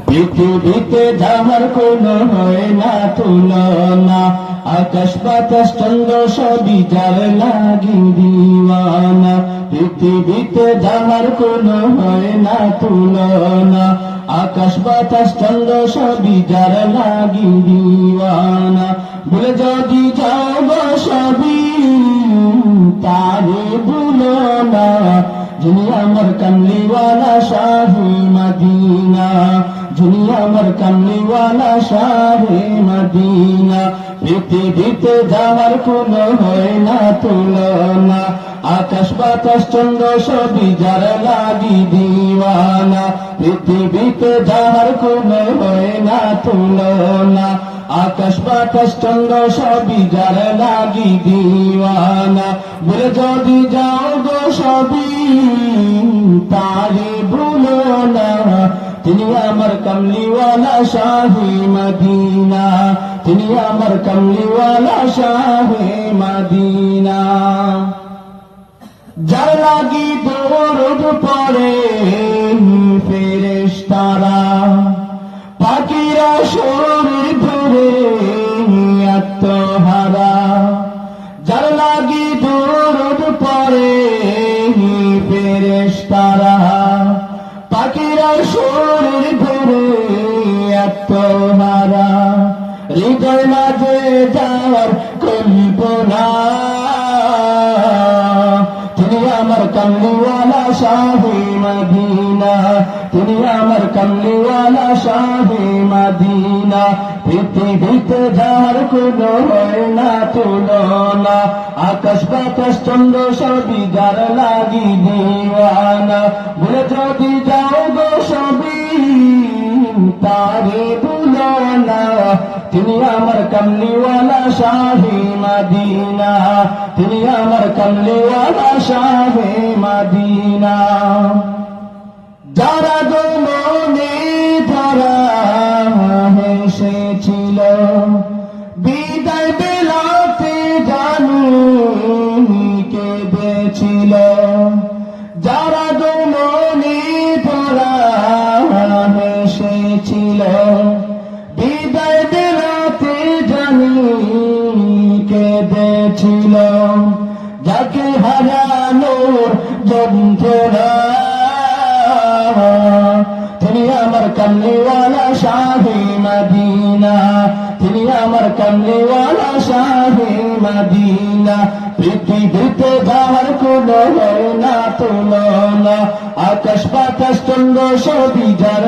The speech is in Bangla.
পৃথিবীতে যাহার কোনো হয় না তুলনা, আকাশ বাতাস চন্দ্র সবই যার লাগি দিওয়ানা। পৃথিবীতে যাহার কোনো হয় না তুলনা, আকাশ বাতাস চন্দ্র সবই যার লাগি দিওয়ানা। বলে যদি যাও গো সবই তারে ভুলো না, যিনি আমার কামলিওয়ালা শাহে মদিনা, যিনি আমার কামলিওয়ালা শাহে মদিনা। পৃথিবীতে যাওয়ার কোনো হয় না তুলনা, আকাশ বাতাস চন্দ্র সবই যার লাগি দিওয়ানা। পৃথিবীতে যাওয়ার কোনো হয় না তুলনা, আকাশ বাতাস চন্দ্র সবই যার লাগি দিওয়ানা। বলে যদি যাও গো সবই তারে ভুলো না, তিনি আমার কামলিওয়ালা শাহে মদিনা, তিনি আমার কামলিওয়ালা শাহে মদিনা। যার লাগি দরুদ পড়ে ফেরেশতারা, পাখিরা শরীর ধরে আত্মহারা। যার লাগি দরুদ পড়ে ফেরেশতারা, পাখিরা শরীর ধরে আত্মহারা। হৃদয় মাঝে যাওয়ার কল্পনা, তিনি আমার কামলিওয়ালা শাহে মদিনা, তিনি আমার কামলিওয়ালা শাহে মদিনা। পৃথিবীতে যার কোনো হয় না তুলনা, আকাশ বাতাস চন্দ্র সবই যার লাগি দিওয়ানা। বলে যদি যাও গো সবই তারে ভুলো না, তিনি আমার কামলিওয়ালা শাহে মদিনা, তিনি আমার কামলিওয়ালা শাহে মদিনা। যারা গো মনে ধরা হেসেছিল বিদায় বেলাতে জানু কেঁদেছিল। যারা গো মনে ধরা হেসেছিল বিদায় বেলাতে জানি কেঁদেছিল। যাকে হারানোর যন্ত্রণা, তিনি আমার কামলিওয়ালা শাহে মদিনা, তিনি আমার কামলিওয়ালা শাহে মদিনা। পৃথিবীতে যাওয়ার কোনো হয় না তুলনা, আকাশ বাতাস চন্দ্র সবই যার